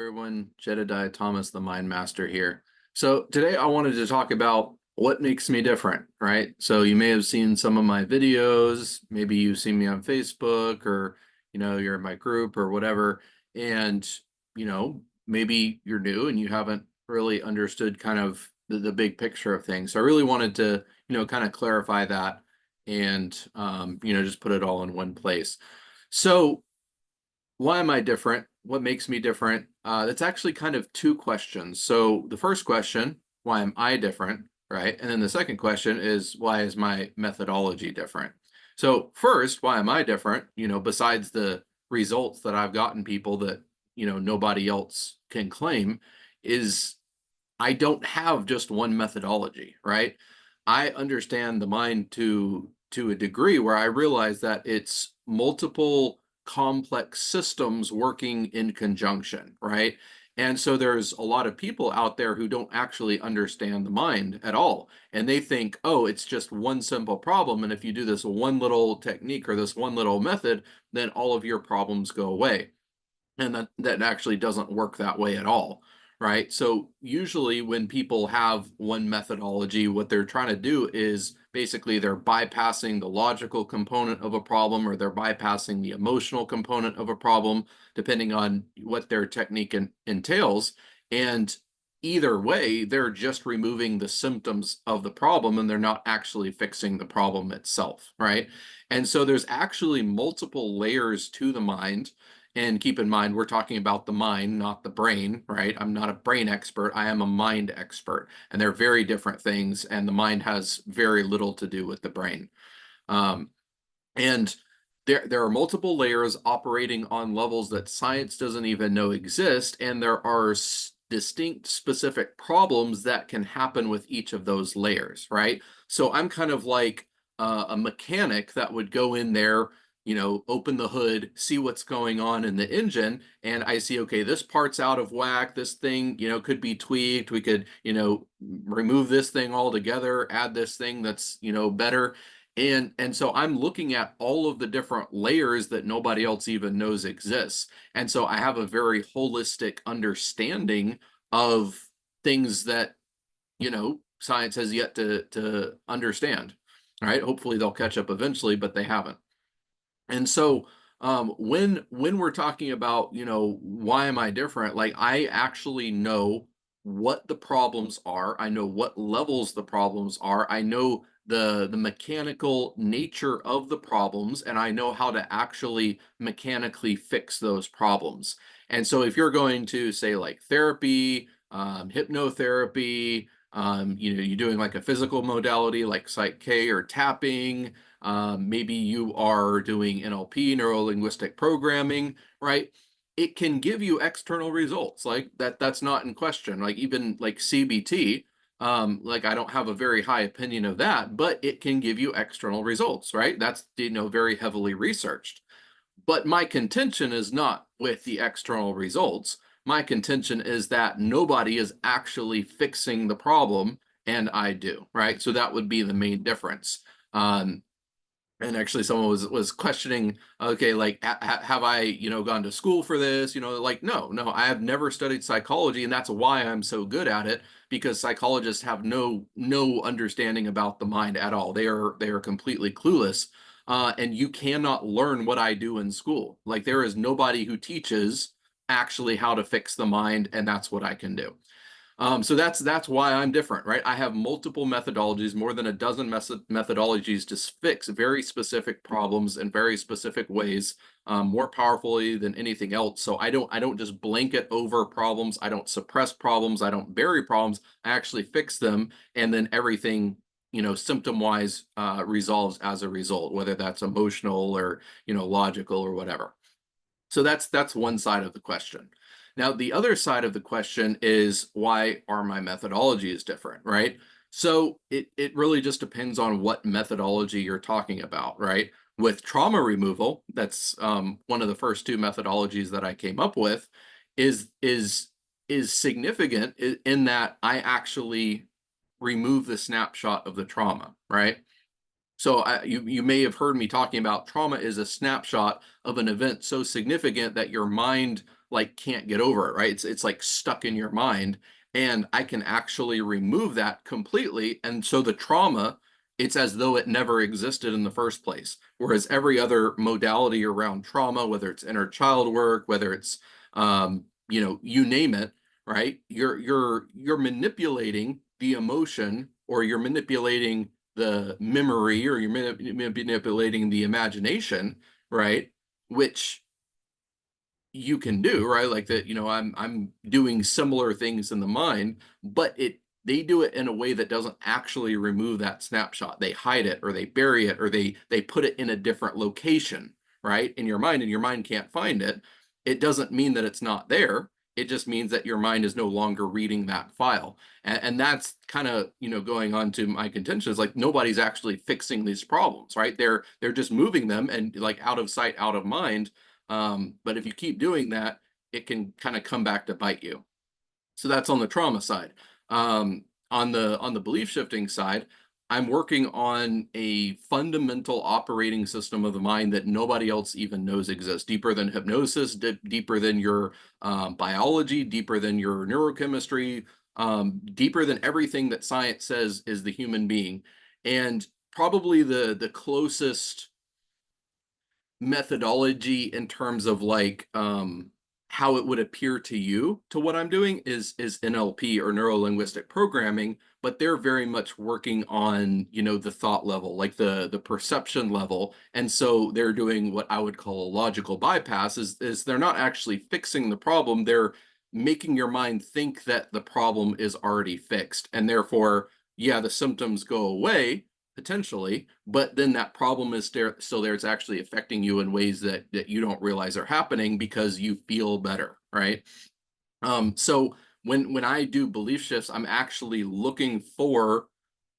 everyone. Jedediah Thomas, the Mind Master here. So today I wanted to talk about what makes me different, right? So you may have seen some of my videos, maybe you've seen me on Facebook or, you're in my group or whatever. And, maybe you're new and you haven't really understood kind of the big picture of things. So I really wanted to, kind of clarify that and, just put it all in one place. So why am I different? What makes me different? That's actually kind of two questions. So the first question, why am I different? Right. And then the second question is, why is my methodology different? So first, why am I different? Besides the results that I've gotten people that, nobody else can claim, is I don't have just one methodology, right? I understand the mind to a degree where I realize that it's multiple complex systems working in conjunction, right? And so there's a lot of people out there who don't actually understand the mind at all. And they think, oh, it's just one simple problem. And if you do this one little technique or this one little method, then all of your problems go away. And that actually doesn't work that way at all, right? So usually when people have one methodology, what they're trying to do is basically they're bypassing the logical component of a problem, or they're bypassing the emotional component of a problem, depending on what their technique entails. And either way, they're just removing the symptoms of the problem and they're not actually fixing the problem itself, right? And so there's actually multiple layers to the mind. And keep in mind, we're talking about the mind, not the brain, right? I'm not a brain expert. I am a mind expert. And they're very different things. And the mind has very little to do with the brain. And there are multiple layers operating on levels that science doesn't even know exist. And there are distinct specific problems that can happen with each of those layers, right? So I'm kind of like a mechanic that would go in there, open the hood, see what's going on in the engine, and I see, okay, this part's out of whack, this thing, could be tweaked, we could, remove this thing altogether, add this thing that's, better. And so I'm looking at all of the different layers that nobody else even knows exists. And so I have a very holistic understanding of things that, science has yet to understand. All right. Hopefully they'll catch up eventually, but they haven't. And so when we're talking about, why am I different? Like I actually know what the problems are. I know what levels the problems are. I know the mechanical nature of the problems, and I know how to actually mechanically fix those problems. And so if you're going to say like therapy, hypnotherapy, you're doing like a physical modality like Psych K or tapping, maybe you are doing NLP, neuro linguistic programming, right? It can give you external results like that. That's not in question. Like even like CBT, like I don't have a very high opinion of that, but it can give you external results, right? That's, very heavily researched. But my contention is not with the external results. My contention is that nobody is actually fixing the problem, and I do, right? So that would be the main difference. And actually someone was questioning, okay, like have I gone to school for this, like no, I have never studied psychology, and that's why I'm so good at it, because psychologists have no understanding about the mind at all. They are completely clueless. And you cannot learn what I do in school. Like there is nobody who teaches actually how to fix the mind, and that's what I can do. So that's why I'm different, right? I have multiple methodologies, more than a dozen methodologies to fix very specific problems in very specific ways, more powerfully than anything else. So I don't just blanket over problems. I don't suppress problems. I don't bury problems. I actually fix them, and then everything, symptom wise, resolves as a result, whether that's emotional or logical or whatever. So that's one side of the question. Now, the other side of the question is, why are my methodologies different, right? So it really just depends on what methodology you're talking about, right? With trauma removal, that's one of the first two methodologies that I came up with, is significant in that I actually remove the snapshot of the trauma, right? So you may have heard me talking about trauma is a snapshot of an event so significant that your mind like can't get over it, right? It's like stuck in your mind, and I can actually remove that completely. And so the trauma, it's as though it never existed in the first place. Whereas every other modality around trauma, whether it's inner child work, whether it's you name it, right? You're manipulating the emotion, or you're manipulating the memory, or you're manipulating the imagination, right? Which you can do, right? Like that, I'm doing similar things in the mind, but they do it in a way that doesn't actually remove that snapshot. They hide it, or they bury it, or they put it in a different location, right? In your mind, and your mind can't find it. It doesn't mean that it's not there. It just means that your mind is no longer reading that file. And that's kind of, going on to my contention, is like nobody's actually fixing these problems, right? They're just moving them, and like out of sight, out of mind. But if you keep doing that, it can kind of come back to bite you. So that's on the trauma side. On the belief shifting side, I'm working on a fundamental operating system of the mind that nobody else even knows exists, deeper than hypnosis, deeper than your biology, deeper than your neurochemistry, deeper than everything that science says is the human being. And probably the closest methodology in terms of like how it would appear to you to what I'm doing is NLP, or neuro linguistic programming, but they're very much working on, the thought level, like the perception level. And so they're doing what I would call a logical bypass, is they're not actually fixing the problem, they're making your mind think that the problem is already fixed, and therefore, yeah, the symptoms go away potentially, but then that problem is still there. It's actually affecting you in ways that you don't realize are happening, because you feel better, right? So when I do belief shifts, I'm actually looking for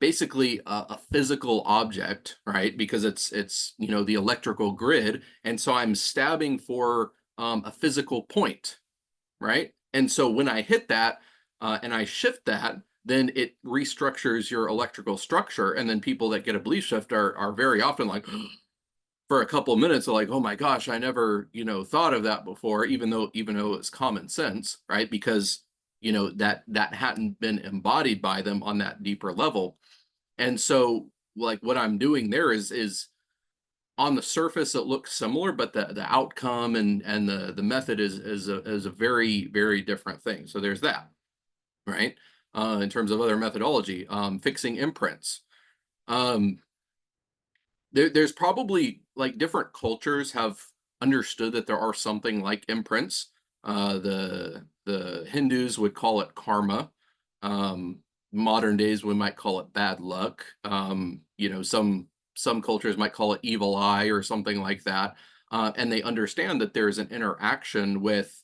basically a physical object, right? Because it's the electrical grid, and so I'm stabbing for a physical point, right? And so when I hit that, and I shift that, then it restructures your electrical structure. And then people that get a belief shift are very often like, for a couple of minutes, they're like, oh my gosh, I never, thought of that before, even though it's common sense, right? Because that hadn't been embodied by them on that deeper level. And so like what I'm doing there is on the surface it looks similar, but the outcome and the method is a very, very different thing. So there's that, right? In terms of other methodology, fixing imprints. Um, there's probably like different cultures have understood that there are something like imprints. The Hindus would call it karma. Um, Modern days we might call it bad luck. Some cultures might call it evil eye or something like that. And they understand that there's an interaction with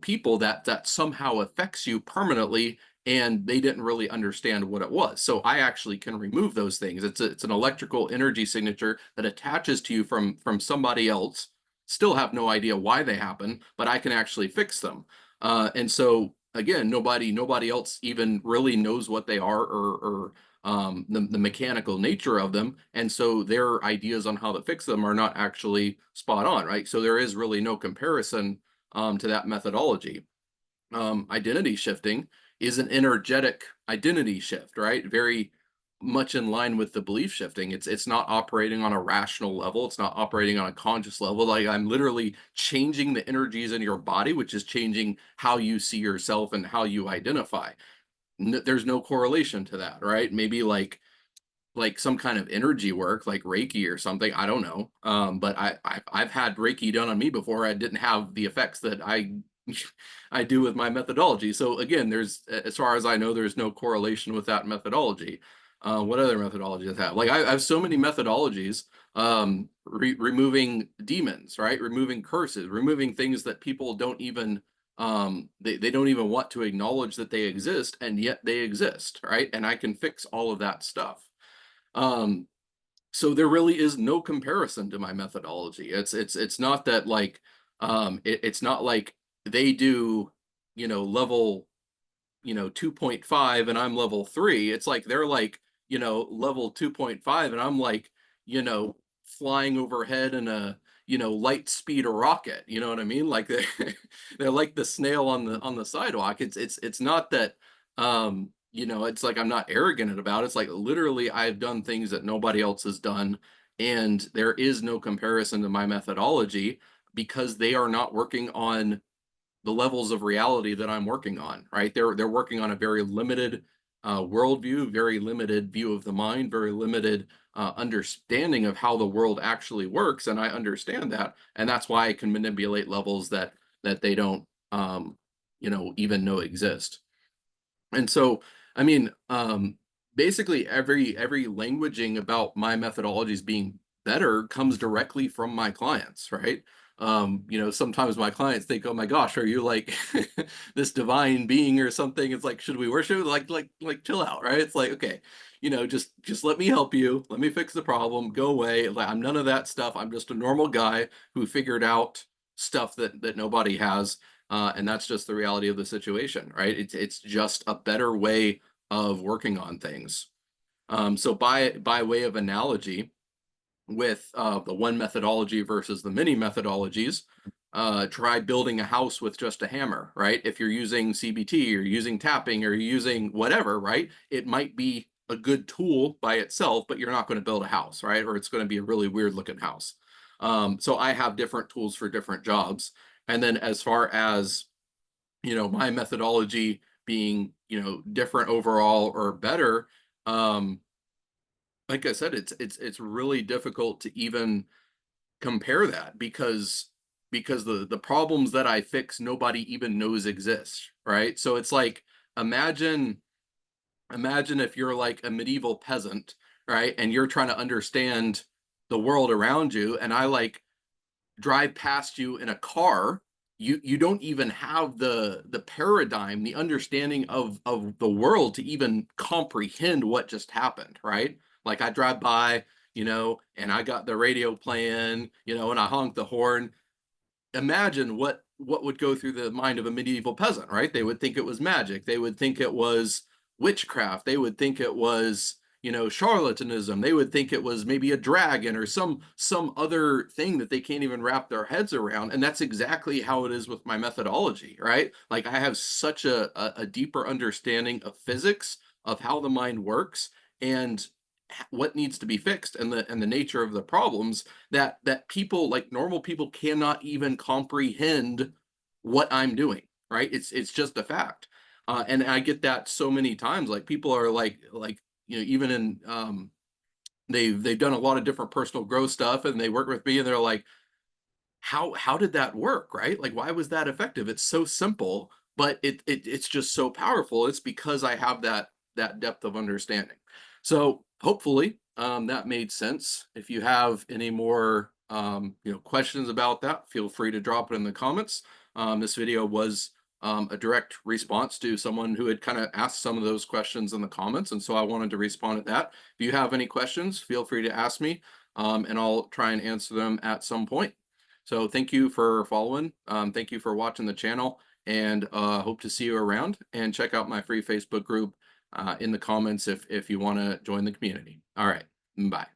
people that somehow affects you permanently, and they didn't really understand what it was. So I actually can remove those things. It's an electrical energy signature that attaches to you from somebody else. Still have no idea why they happen, but I can actually fix them. And so again, nobody else even really knows what they are, or the mechanical nature of them. And so their ideas on how to fix them are not actually spot on, right? So there is really no comparison to that methodology. Identity shifting is an energetic identity shift, right? Very much in line with the belief shifting. It's not operating on a rational level. It's not operating on a conscious level. Like I'm literally changing the energies in your body, which is changing how you see yourself and how you identify. There's no correlation to that, right? Maybe like some kind of energy work, like Reiki or something. I don't know. But I've had Reiki done on me before. I didn't have the effects that I do with my methodology. So again, as far as I know, there's no correlation with that methodology. What other methodologies have? Like I have so many methodologies, removing demons, right? Removing curses, removing things that people don't even they don't even want to acknowledge that they exist, and yet they exist, right? And I can fix all of that stuff. Um, so there really is no comparison to my methodology. It's not that like it's not like they do level 2.5 and I'm level 3. It's like they're like level 2.5 and I'm like flying overhead in you know, light speed a rocket. You know what I mean? Like they're like the snail on the sidewalk. It's not that you know, it's like I'm not arrogant about it. It's like literally I've done things that nobody else has done, and there is no comparison to my methodology because they are not working on the levels of reality that I'm working on, right? They're working on a very limited worldview, very limited view of the mind, very limited understanding of how the world actually works, and I understand that, and that's why I can manipulate levels that they don't, you know, even know exist. And so, I mean, basically every languaging about my methodologies being better comes directly from my clients, right? You know, sometimes my clients think, "Oh my gosh, are you like this divine being or something?" It's like, "Should we worship?" Like, chill out, right? It's like, okay, you know, just let me help you, let me fix the problem, go away. Like, I'm none of that stuff. I'm just a normal guy who figured out stuff that nobody has, and that's just the reality of the situation, right? It's just a better way of working on things. So by way of analogy, with the one methodology versus the many methodologies, try building a house with just a hammer, right? If you're using CBT or using tapping or using whatever, right? It might be a good tool by itself, but you're not going to build a house, right? Or it's going to be a really weird looking house. So I have different tools for different jobs. And then as far as, you know, my methodology being, you know, different overall or better, um, like I said, it's really difficult to even compare that because the problems that I fix nobody even knows exist, right? So it's like imagine if you're like a medieval peasant, right? And you're trying to understand the world around you, and I like drive past you in a car. You don't even have the paradigm, the understanding of the world to even comprehend what just happened, right? Like I drive by, you know, and I got the radio playing, you know, and I honk the horn. Imagine what would go through the mind of a medieval peasant, right? They would think it was magic. They would think it was witchcraft. They would think it was, you know, charlatanism. They would think it was maybe a dragon or some other thing that they can't even wrap their heads around. And that's exactly how it is with my methodology, right? Like I have such a deeper understanding of physics, of how the mind works, and what needs to be fixed, and the nature of the problems that people, like normal people, cannot even comprehend what I'm doing, right? It's just a fact. And I get that so many times. Like people are like, you know, even in they've done a lot of different personal growth stuff, and they work with me, and they're like, how did that work, right? Like why was that effective? It's so simple, but it's just so powerful. It's because I have that depth of understanding. So hopefully that made sense. If you have any more you know, questions about that, feel free to drop it in the comments. This video was a direct response to someone who had kind of asked some of those questions in the comments, and so I wanted to respond to that. If you have any questions, feel free to ask me, and I'll try and answer them at some point. So thank you for following. Thank you for watching the channel, and hope to see you around, and check out my free Facebook group in the comments if you want to join the community. All right. Bye.